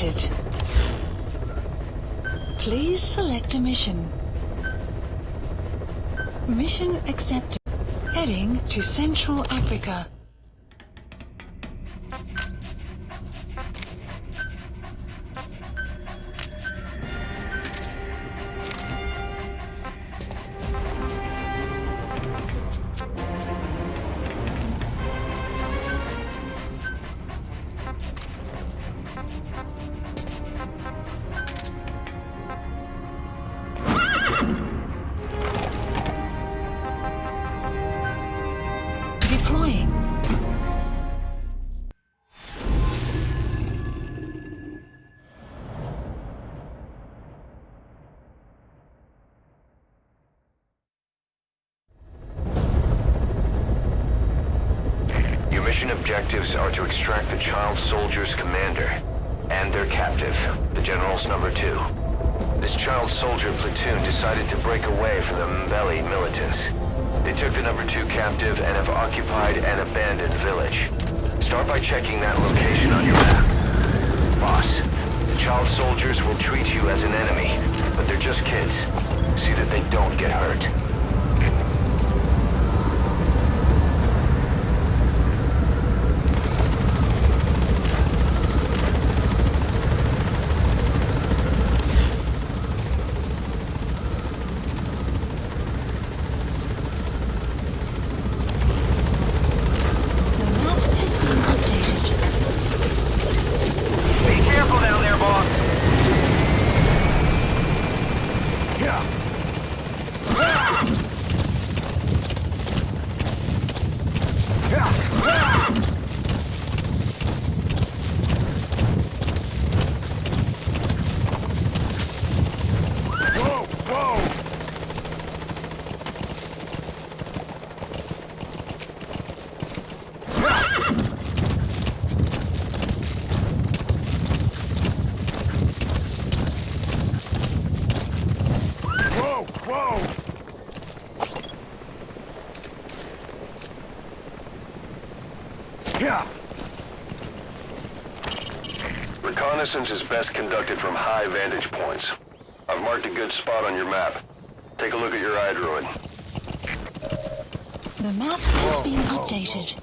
updated. Please select a mission. Mission accepted. Heading to Central Africa. Mission objectives are to extract the child soldier's commander and their captive, the General's number 2. This child soldier platoon decided to break away from the Mbeli militants. They took the number 2 captive and have occupied an abandoned village. Start by checking that location on your map. Boss, the child soldiers will treat you as an enemy, but they're just kids. See that they don't get hurt. Reconnaissance is best conducted from high vantage points. I've marked a good spot on your map. Take a look at your iDroid. The map has been updated.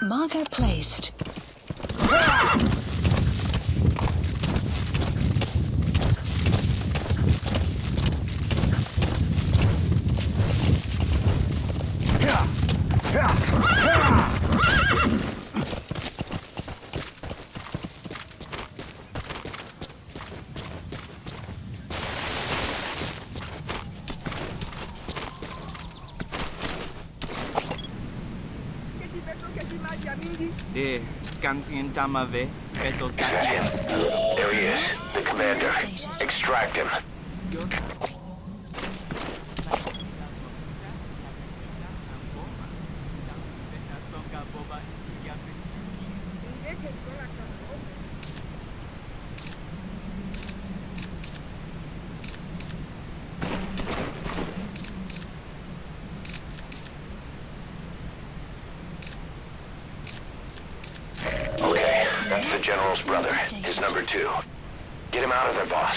Marker placed. Is that him? There he is, the commander. Extract him. That's the General's brother, his number 2. Get him out of there, boss.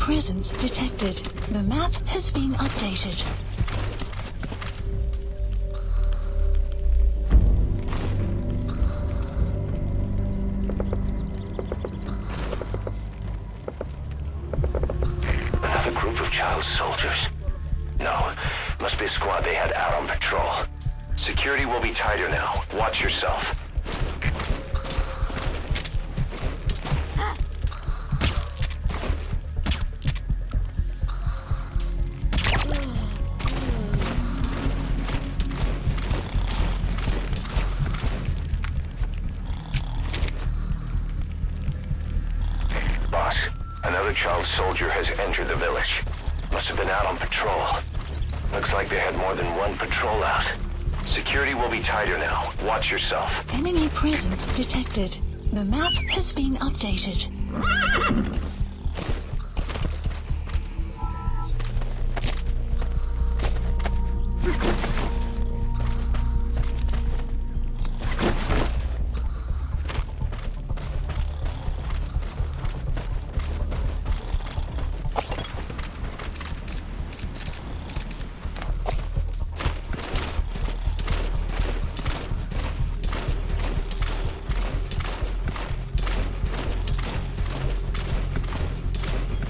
presence detected. The map has been updated. Another group of child soldiers. No, must be a squad they had out on patrol. Security will be tighter now. Watch yourself. Boss, another child soldier has entered the village. Must have been out on patrol. Looks like they had more than one patrol out. Security will be tighter now. Watch yourself. Enemy presence detected. The map has been updated.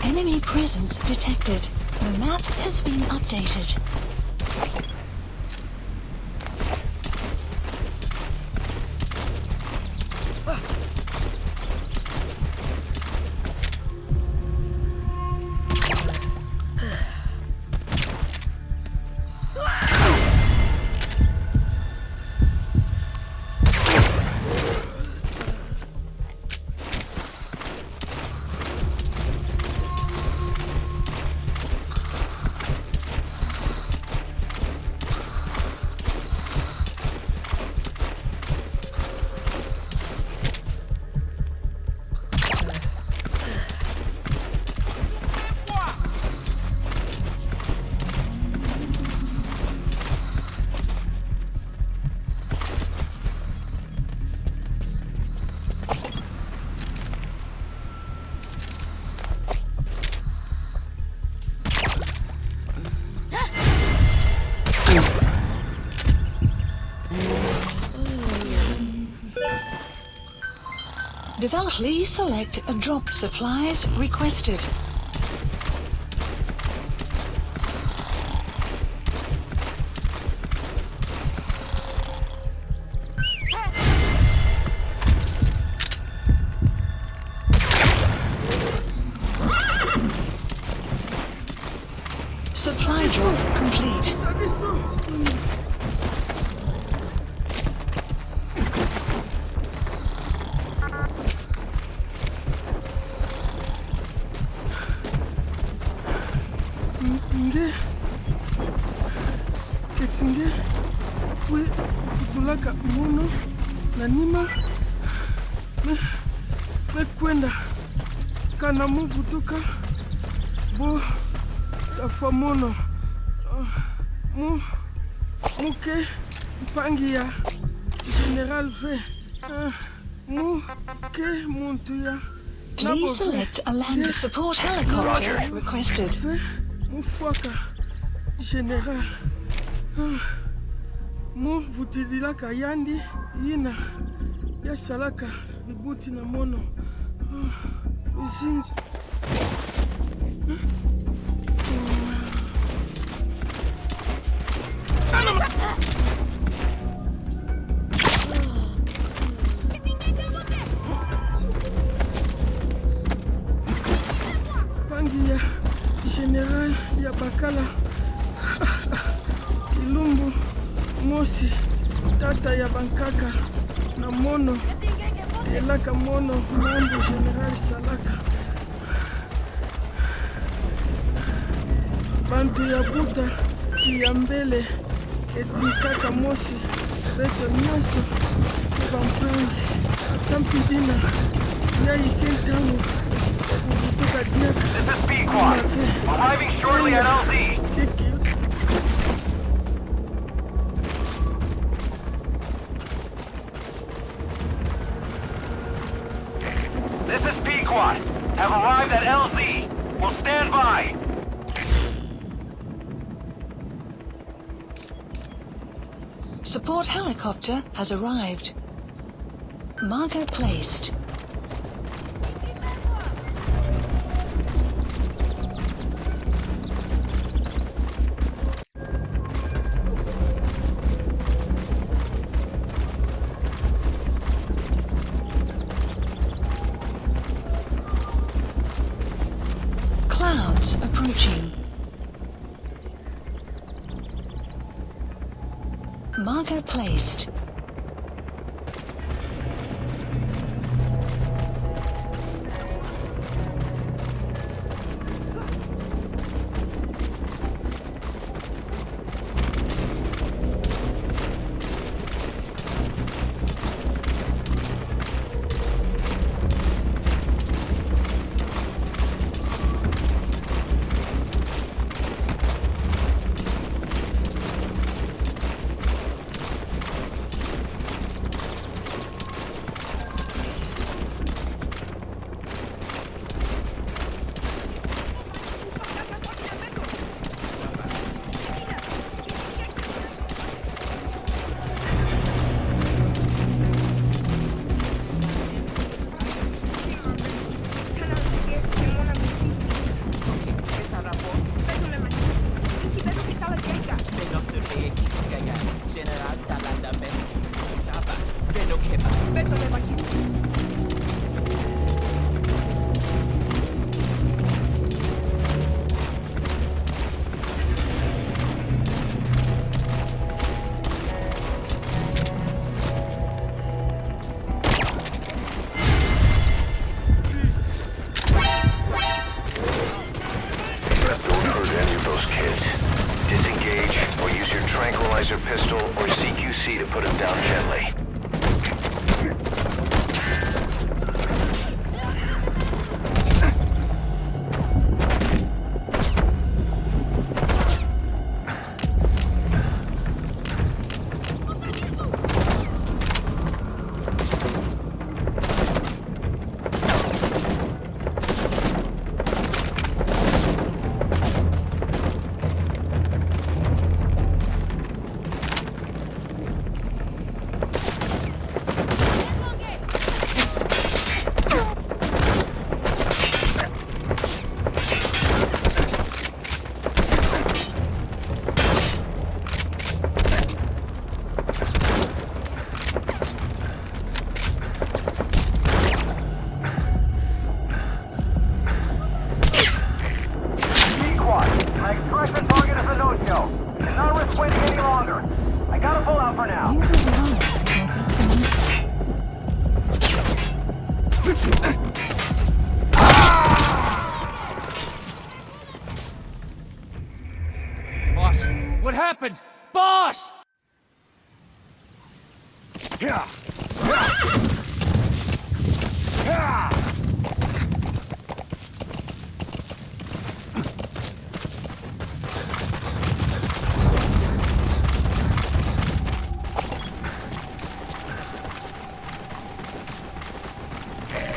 Enemy presence detected. The map has been updated. Devoutly select a drop supplies requested. Supply drop complete. Ketinge we futulaka mono na nima me kwenda kana muvutuka bo tafa mono muke mpangia General V muke muntu ya Please select a land support helicopter requested. Mufaka General mu vutidilaka yandi yina ya salaka bibuti na mono uzin pangi ya General ya Bakala Kilumbu Mosi tata ya Bankaka na mono elaka mono mambo General Salaka bantu ya buta ya mbele eti kaka Mosi beto nyonso bampangi atampi dina ya ikentango kuvutuka diaka. This is B-Quad, arriving shortly at LZ. This is P-Quad. Have arrived at LZ. Will stand by. Support helicopter has arrived. Marker placed. Clouds approaching. Marker placed. Pistol or CQC to put him down gently. Boss, what happened? Boss! Yeah.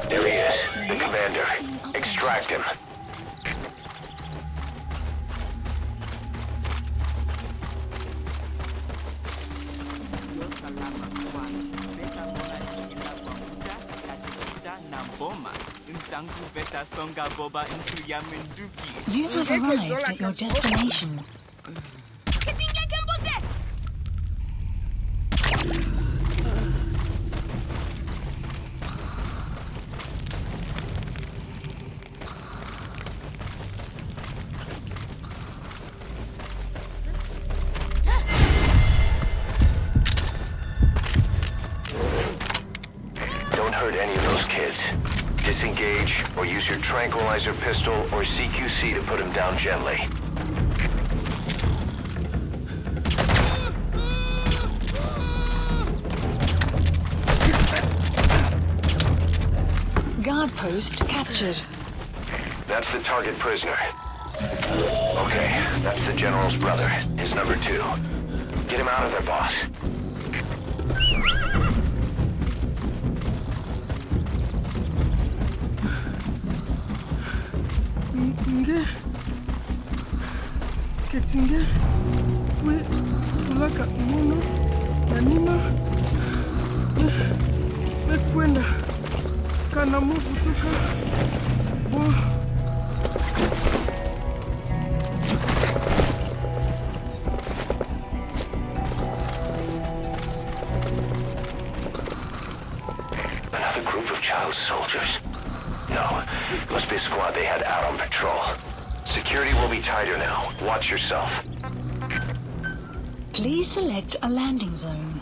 There he is, the commander. Extract him. You have arrived at your destination. Don't hurt any of those kids. Disengage, or use your tranquilizer pistol or CQC to put him down gently. Guard post captured. That's the target prisoner. Okay, that's the General's brother, his number 2. Get him out of there, boss. Ketinge we ulaka muno na Anima mekwenda kana move tuka bo. Another group of child soldiers? No, it must be a squad they had out on patrol. Security will be tighter now. Watch yourself. Please select a landing zone.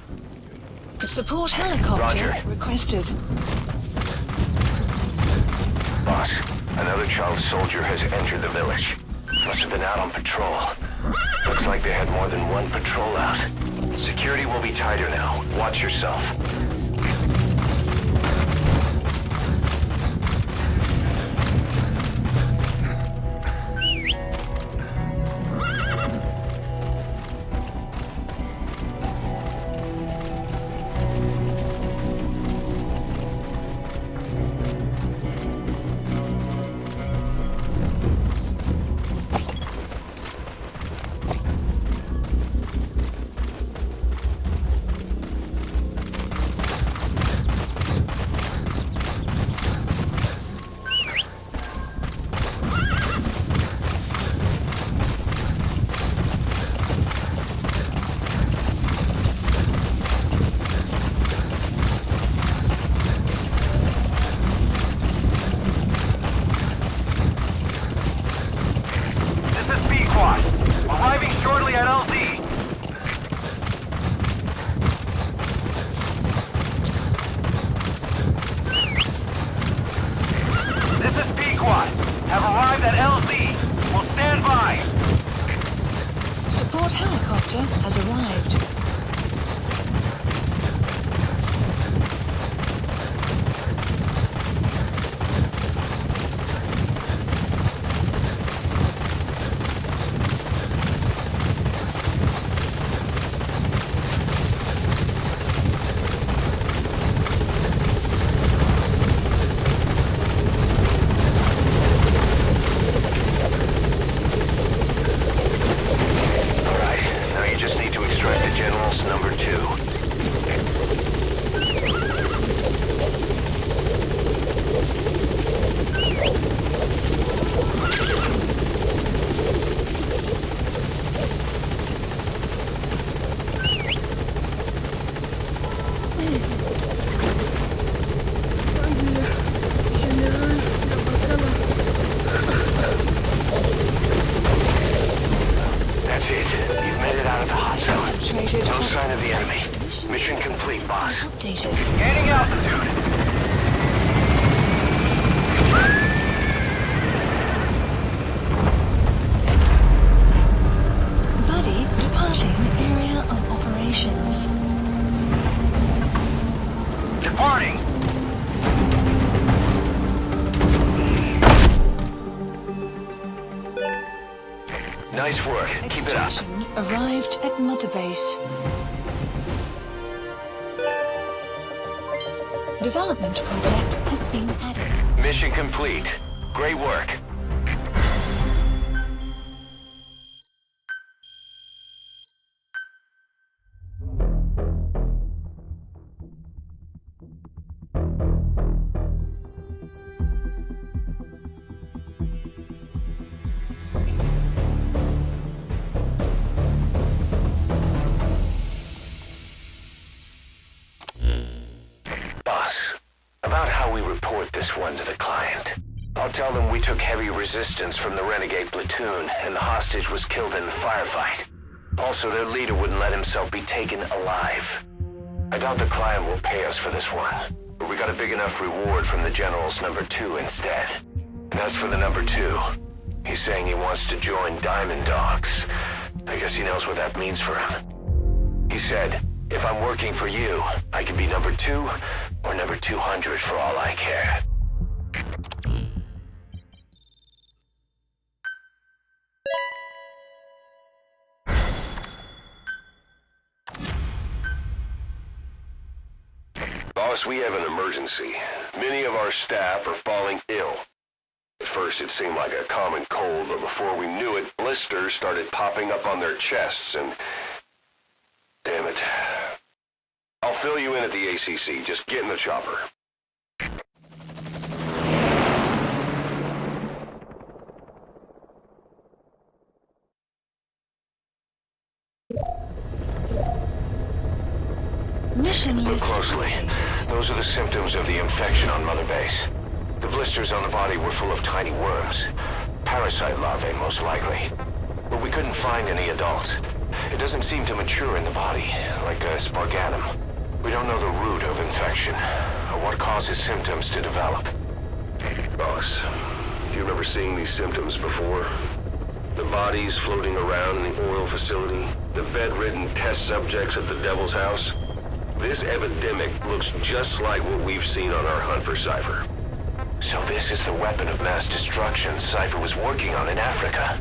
A support helicopter Roger. requested. Boss, another child soldier has entered the village. Must have been out on patrol. Looks like they had more than one patrol out. Security will be tighter now. Watch yourself. Arriving shortly at LZ. This is Pequod. Have arrived at LZ. Will stand by. Support helicopter has arrived. No sign of the enemy. Mission complete, boss. Updated. Gaining altitude. Buddy departing area of operations. Departing. Nice work. Keep it up. Extraction arrived at Mother Base. Development project has been added. Mission complete. Great work. About how we report this one to the client. I'll tell them we took heavy resistance from the renegade platoon and the hostage was killed in the firefight. Also, their leader wouldn't let himself be taken alive. I doubt the client will pay us for this one, but we got a big enough reward from the General's number 2 instead. And as for the number 2, he's saying he wants to join Diamond Dogs. I guess he knows what that means for him. He said, if I'm working for you, I can be number 2 or number 200 for all I care. Boss, we have an emergency. Many of our staff are falling ill. At first it seemed like a common cold, but before we knew it, blisters started popping up on their chests and... damn it. fill you in at the ACC. Just get in the chopper. Mission Look list closely. updated. Those are the symptoms of the infection on Mother Base. The blisters on the body were full of tiny worms. Parasite larvae, most likely. But we couldn't find any adults. It doesn't seem to mature in the body, like a sparganum. We don't know the root of infection, or what causes symptoms to develop. Boss, do you remember seeing these symptoms before? The bodies floating around in the oil facility, the bedridden test subjects at the Devil's House. This epidemic looks just like what we've seen on our hunt for Cipher. So this is the weapon of mass destruction Cipher was working on in Africa.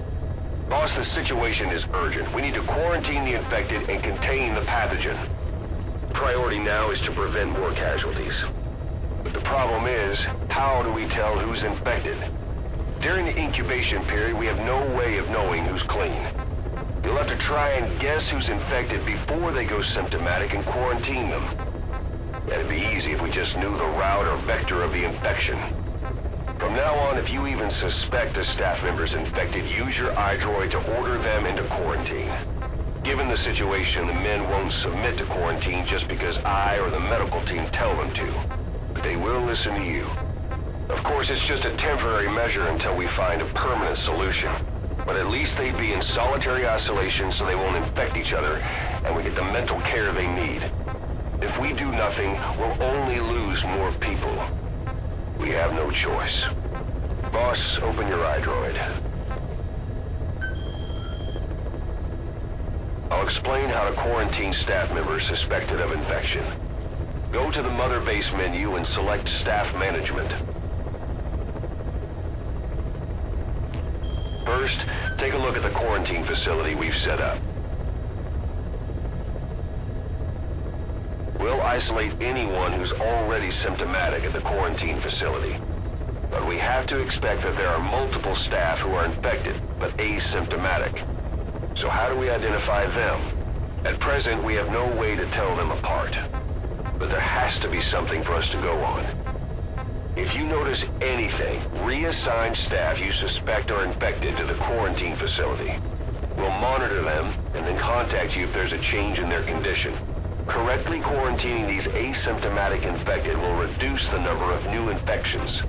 Boss, the situation is urgent. We need to quarantine the infected and contain the pathogen. Priority now is to prevent more casualties. But the problem is, how do we tell who's infected? During the incubation period, we have no way of knowing who's clean. You'll have to try and guess who's infected before they go symptomatic and quarantine them. That'd be easy if we just knew the route or vector of the infection. From now on, if you even suspect a staff member's infected, use your iDroid to order them into quarantine. Given the situation, the men won't submit to quarantine just because I or the medical team tell them to. But they will listen to you. Of course, it's just a temporary measure until we find a permanent solution. But at least they'd be in solitary isolation so they won't infect each other, and we get the mental care they need. If we do nothing, we'll only lose more people. We have no choice. Boss, open your iDroid. I'll explain how to quarantine staff members suspected of infection. Go to the Mother Base menu and select Staff Management. First, take a look at the quarantine facility we've set up. We'll isolate anyone who's already symptomatic at the quarantine facility. But we have to expect that there are multiple staff who are infected, but asymptomatic. So how do we identify them? At present, we have no way to tell them apart. But there has to be something for us to go on. If you notice anything, reassign staff you suspect are infected to the quarantine facility. We'll monitor them and then contact you if there's a change in their condition. Correctly quarantining these asymptomatic infected will reduce the number of new infections.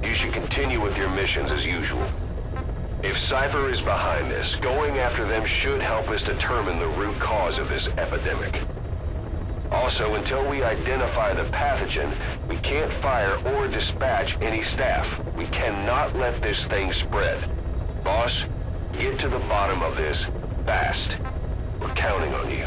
You should continue with your missions as usual. If Cypher is behind this, going after them should help us determine the root cause of this epidemic. Also, until we identify the pathogen, we can't fire or dispatch any staff. We cannot let this thing spread. Boss, get to the bottom of this fast. We're counting on you.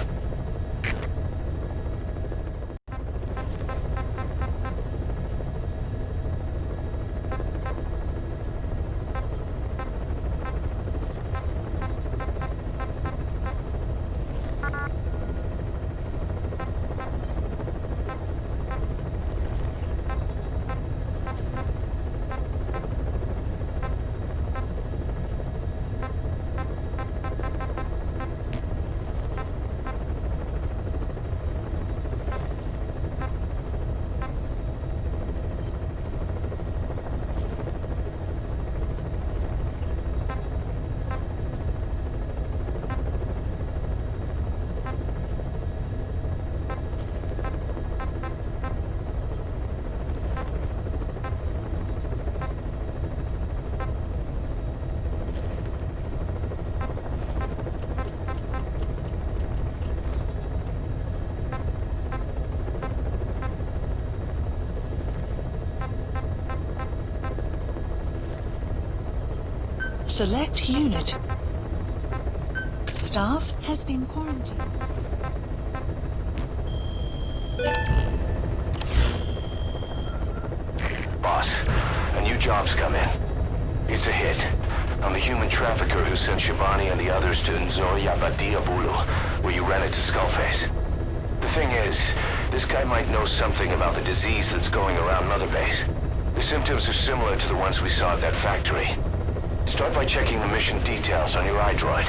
Select unit. Staff has been quarantined. Boss, a new job's come in. It's a hit. I'm the human trafficker who sent Shabani and the others to Nzoya Badia Bulu, where you ran into Skullface. The thing is, this guy might know something about the disease that's going around Mother Base. The symptoms are similar to the ones we saw at that factory. Start by checking the mission details on your iDroid.